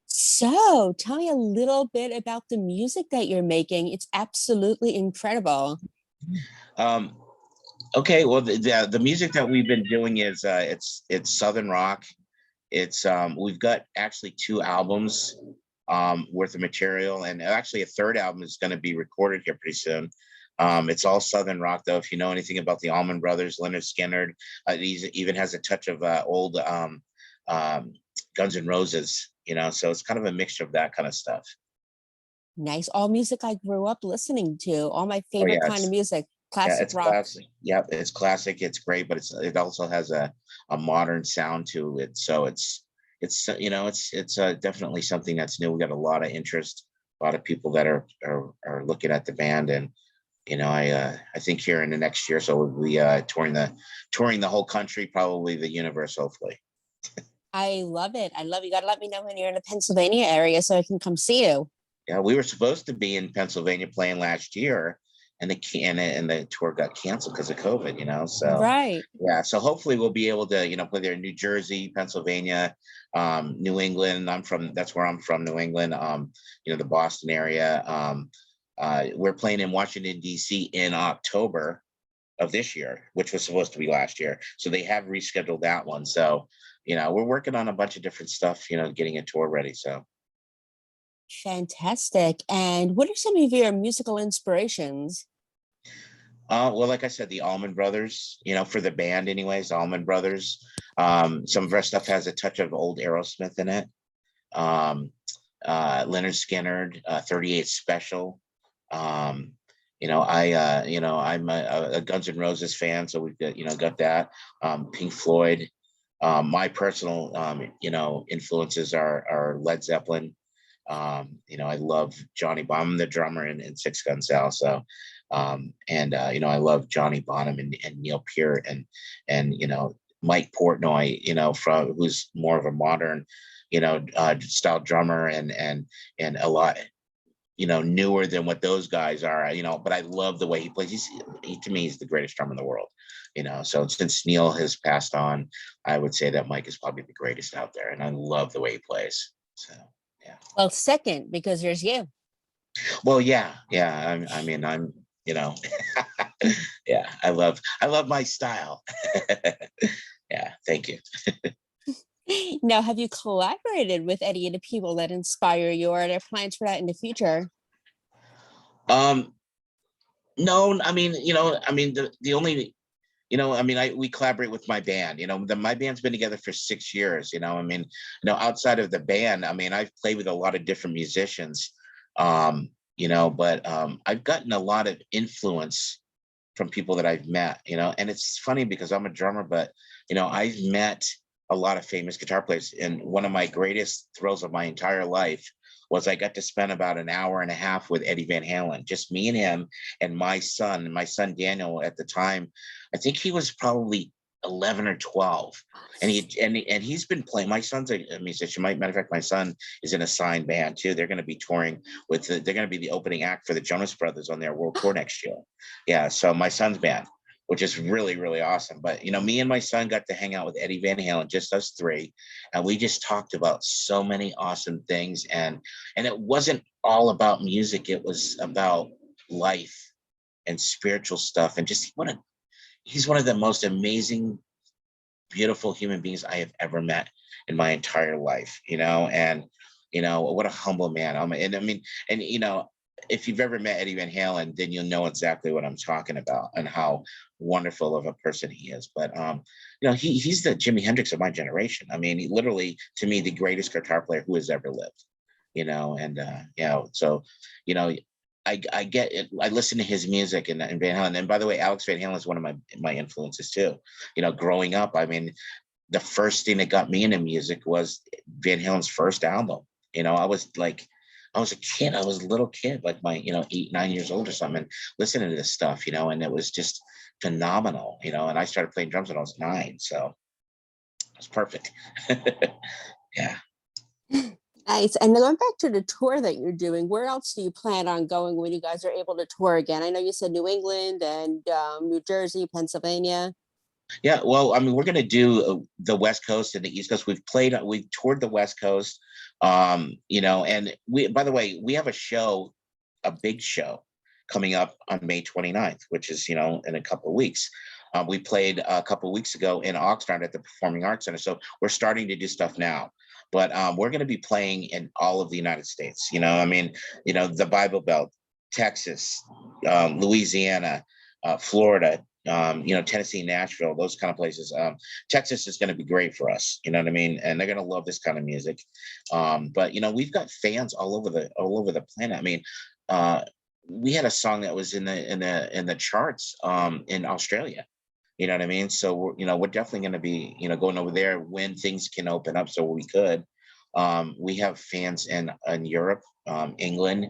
So, tell me a little bit about the music that you're making. It's absolutely incredible. Um, okay, well, the music that we've been doing is it's Southern rock. It's we've got actually two albums worth of material, and actually a third album is going to be recorded here pretty soon. It's all Southern rock, though. If you know anything about the Allman Brothers, Leonard Skinner, he even has a touch of old um, Guns N' Roses. So it's kind of a mixture of that kind of stuff. Nice. All music I grew up listening to, all my Oh favorite yeah, kind of music, yeah, classic it's rock. classic. Yeah, it's classic. It's great, but it also has a modern sound to it. So it's definitely something that's new. We got a lot of interest, a lot of people that are looking at the band, and I think here in the next year, so we'll be touring the whole country, probably the universe, hopefully. I love it. I love you. Got to let me know when you're in the Pennsylvania area so I can come see you. Yeah, we were supposed to be in Pennsylvania playing last year, and the tour got canceled because of COVID. So Right. yeah, so hopefully we'll be able to play there in New Jersey, Pennsylvania, New England. That's where I'm from, New England. The Boston area. We're playing in Washington D.C. in October of this year, which was supposed to be last year. So they have rescheduled that one. So we're working on a bunch of different stuff. Getting a tour ready. So. Fantastic. And what are some of your musical inspirations? Well, like I said, the Allman Brothers, for the band anyways, Allman Brothers. Some of our stuff has a touch of old Aerosmith in it. Um, Leonard Skinner, 38 Special. I'm a Guns N' Roses fan, so we've got that. Pink Floyd. My personal, influences are Led Zeppelin. I love Johnny Bonham, the drummer in Six Gun Sal. So, I love Johnny Bonham and Neil Peart and Mike Portnoy, from who's more of a modern, style drummer and a lot, newer than what those guys are, but I love the way he plays. To me, he's the greatest drummer in the world, so since Neil has passed on, I would say that Mike is probably the greatest out there, and I love the way he plays. So, yeah. Well, second, because there's you. Well, yeah. I'm, yeah. I love my style. Yeah. Thank you. Now, have you collaborated with any of the people that inspire you, or are there plans for that in the future? Um, no, the only, we collaborate with my band. My band's been together for 6 years. Outside of the band, I've played with a lot of different musicians. But I've gotten a lot of influence from people that I've met. And it's funny because I'm a drummer, but I've met a lot of famous guitar players, and one of my greatest thrills of my entire life was I got to spend about an hour and a half with Eddie Van Halen, just me and him and my son Daniel at the time. I think he was probably 11 or 12, and he's been playing. My son's a musician. Matter of fact, my son is in a signed band too. They're going to be touring they're going to be the opening act for the Jonas Brothers on their world tour next year. Yeah, so my son's band, which is really, really awesome. But me and my son got to hang out with Eddie Van Halen, just us three, and we just talked about so many awesome things. And it wasn't all about music; it was about life and spiritual stuff. And just he's one of the most amazing, beautiful human beings I have ever met in my entire life. And what a humble man. If you've ever met Eddie Van Halen, then you'll know exactly what I'm talking about and how wonderful of a person he is. But he's the Jimi Hendrix of my generation. He literally, to me, the greatest guitar player who has ever lived. So I get it. I listen to his music and Van Halen. And by the way, Alex Van Halen is one of my influences too. Growing up, the first thing that got me into music was Van Halen's first album. I was a kid. I was a little kid, like my 8, 9 years old or something, listening to this stuff. And it was just phenomenal. And I started playing drums when I was 9, so it was perfect. Yeah. Nice. And then going back to the tour that you're doing, where else do you plan on going when you guys are able to tour again? I know you said New England and New Jersey, Pennsylvania. Yeah, well, I mean, we're gonna do the West Coast and the East Coast. We've toured the West Coast, and we. By the way, we have a show, a big show, coming up on May 29th, which is in a couple of weeks. We played a couple of weeks ago in Oxnard at the Performing Arts Center, so we're starting to do stuff now. But we're going to be playing in all of the United States. I mean, the Bible Belt, Texas, Louisiana, Florida, Tennessee, Nashville, those kind of places. Texas is going to be great for us. You know what I mean? And they're going to love this kind of music. But we've got fans all over the planet. I mean, uh, we had a song that was in the charts in Australia. You know what I mean? So we're definitely going to be going over there when things can open up. So we could. We have fans in Europe, England,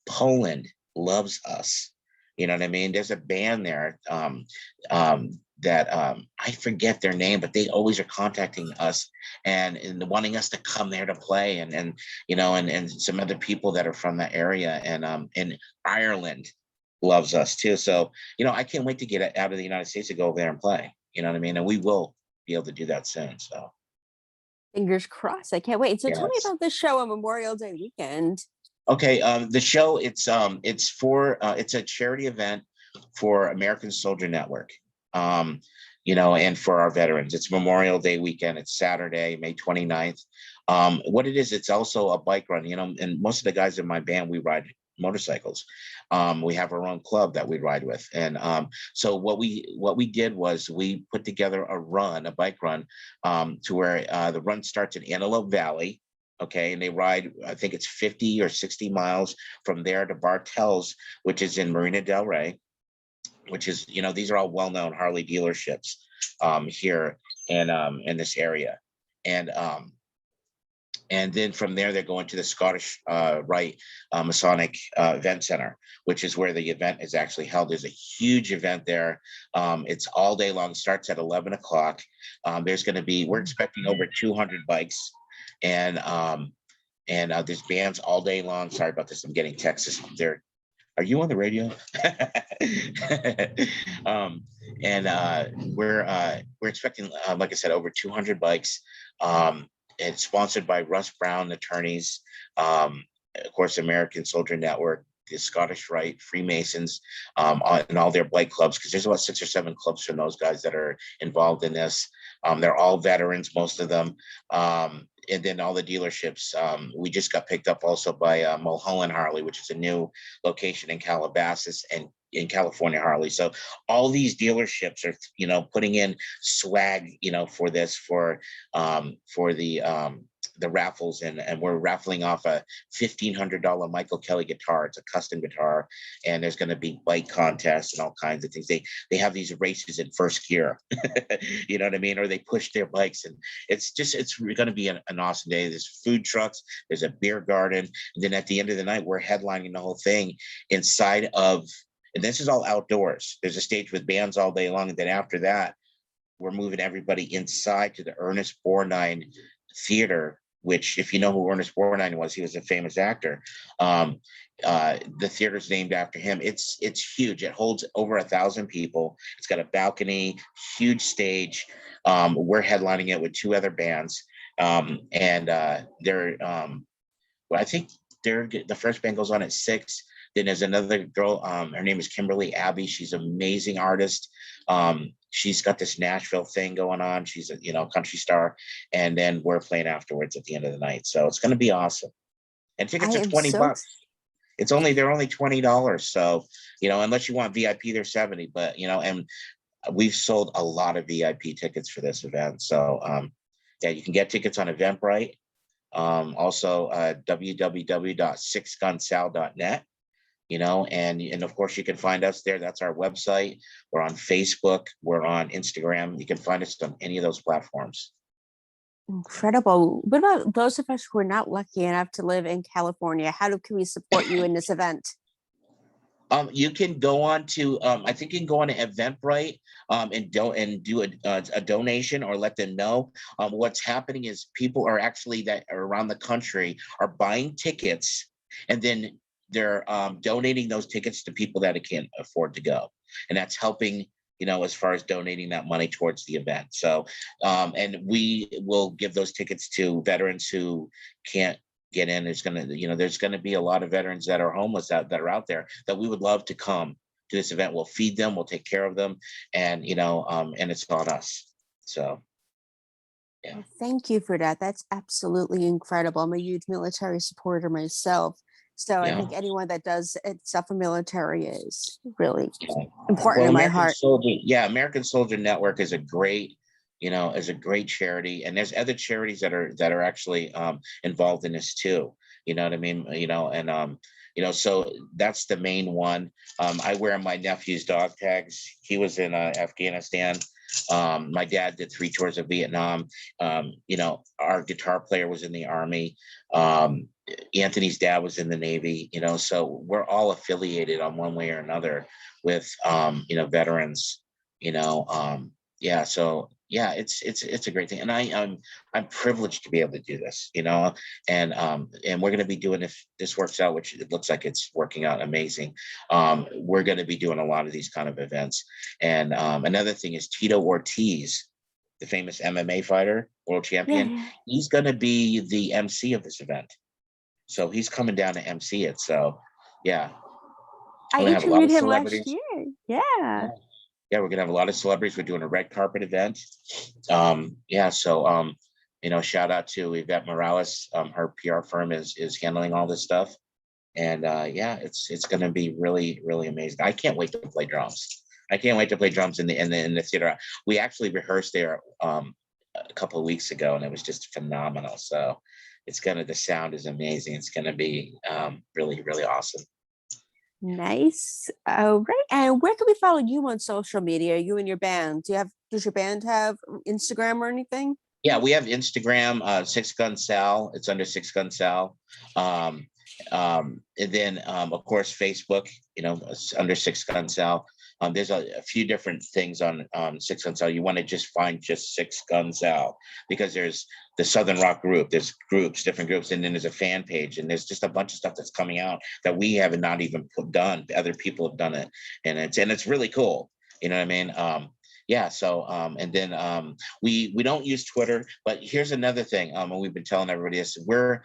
Poland loves us. You know what I mean? There's a band there that I forget their name, but they always are contacting us and wanting us to come there to play, and some other people that are from that area, and Ireland loves us too. So I can't wait to get out of the United States to go over there and play. You know what I mean? And we will be able to do that soon. So Fingers crossed. I can't wait. So tell me yes. about this show on Memorial Day weekend. Okay, the show it's a charity event for American Soldier Network, and for our veterans. It's Memorial Day weekend. It's Saturday, May 29th. What it is, it's also a bike run. And most of the guys in my band, we ride motorcycles. We have our own club that we ride with, and so what we did was we put together a bike run, to where the run starts in Antelope Valley. Okay, and they ride, I think it's 50 or 60 miles from there to Bartels, which is in Marina Del Rey, which is, these are all well-known Harley dealerships here in this area. And and then from there, they're going to the Scottish Rite Masonic Event Center, which is where the event is actually held. There's a huge event there. It's all day long, starts at 11 o'clock. We're expecting over 200 bikes. And there's bands all day long. Sorry about this. I'm getting texts. Are you on the radio? um, and we're expecting, like I said, over 200 bikes. It's sponsored by Russ Brown Attorneys, of course, American Soldier Network, the Scottish Rite, Freemasons, and all their bike clubs, because there's about 6 or 7 clubs from those guys that are involved in this. They're all veterans, most of them. And then all the dealerships. We just got picked up also by Mulholland Harley, which is a new location in Calabasas and in California Harley. So all these dealerships are, putting in swag, for this, for the raffles, and we're raffling off a $1,500 Michael Kelly guitar. It's a custom guitar, and there's going to be bike contests and all kinds of things. They have these races in first gear, you know what I mean, or they push their bikes, and it's going to be an awesome day. There's food trucks, there's a beer garden, and then at the end of the night, we're headlining the whole thing inside of. And this is all outdoors. There's a stage with bands all day long, and then after that, we're moving everybody inside to the Ernest Borgnine Theater, which, if you know who Ernest Borgnine was, he was a famous actor. The theater's named after him. It's huge. It holds over 1,000 people. It's got a balcony, huge stage. We're headlining it with 2 other bands, and they're. Well, I think the first band goes on at 6. Then there's another girl. Her name is Kimberly Abbey. She's an amazing artist. She's got this Nashville thing going on. She's a country star, and then we're playing afterwards at the end of the night. So it's going to be awesome. And I tickets are am 20 bucks. They're only $20. So unless you want VIP, they're 70. But and we've sold a lot of VIP tickets for this event. So yeah, you can get tickets on Eventbrite. Also www.sixgunsal.net. And of course you can find us there. That's our website. We're on Facebook, we're on Instagram. You can find us on any of those platforms. Incredible. What about those of us who are not lucky enough to live in California? Can we support you in this event? You can go on to I think you can go on to Eventbrite, and do a donation, or let them know. What's happening is people are actually that are around the country are buying tickets, and then they're donating those tickets to people that can't afford to go, and that's helping as far as donating that money towards the event. So, and we will give those tickets to veterans who can't get in. There's gonna be a lot of veterans that are homeless that are out there that we would love to come to this event. We'll feed them, we'll take care of them, and and it's on us. So yeah. Well, thank you for that. That's absolutely incredible. I'm a huge military supporter myself. So I Yeah. think anyone that does stuff for military is really Yeah. important Well, in my heart. American Soldier Network is a great, charity, and there's other charities that are actually involved in this too. You know what I mean? So that's the main one. I wear my nephew's dog tags. He was in Afghanistan. My dad did 3 tours of Vietnam. Our guitar player was in the Army. Anthony's dad was in the Navy. So we're all affiliated on one way or another with veterans. Yeah, so yeah, it's a great thing, and I'm privileged to be able to do this, and we're going to be doing, if this works out, which it looks like it's working out amazing. We're going to be doing a lot of these kind of events, and another thing is Tito Ortiz, the famous MMA fighter, world champion. Yeah. He's going to be the MC of this event, so he's coming down to MC it. So yeah, I we're gonna have a lot interviewed of him last celebrities. year. Yeah. Yeah, we're gonna have a lot of celebrities. We're doing a red carpet event. Yeah, so shout out to Yvette Morales. Her PR firm is handling all this stuff, and yeah, it's gonna be really really amazing. I can't wait to play drums. I can't wait to play drums in the theater. We actually rehearsed there a couple of weeks ago, and it was just phenomenal. So the sound is amazing. It's gonna be really really awesome. Nice. All right. And where can we follow you on social media? You and your band. Does your band have Instagram or anything? Yeah, we have Instagram, Six Gun Sal. It's under Six Gun Sal. And then, of course, Facebook, it's under Six Gun Sal. There's a few different things on Six Gun Sal. You want to just find just Six Gun Sal, because there's the Southern Rock group, there's different groups, and then there's a fan page, and there's just a bunch of stuff that's coming out that we have not even done. Other people have done it, and it's really cool. You know what I mean? Yeah, so and then we don't use Twitter, but here's another thing, and we've been telling everybody this. We're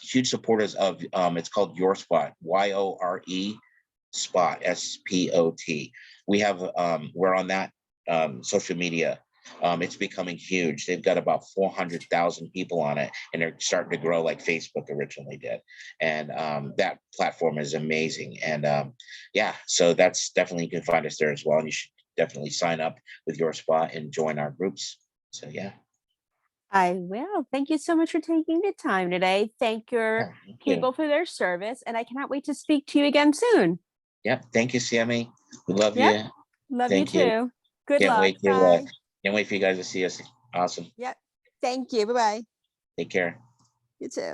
huge supporters of it's called Your Spot, YORE Spot, SPOT. We're on that social media. It's becoming huge. They've got about 400,000 people on it, and they're starting to grow like Facebook originally did. And that platform is amazing. And yeah, so that's definitely, you can find us there as well. And you should definitely sign up with Your Spot and join our groups. So yeah. I will. Thank you so much for taking the time today. Thank Yeah, your thank you. people for their service. And I cannot wait to speak to you again soon. Yep. Thank you, Sammy. We love Yep. you. Love you Thank you. too. Good Can't luck. wait to Bye. can't wait for you guys to see us. Awesome. Yep. Thank you. Bye bye. Take care. You too.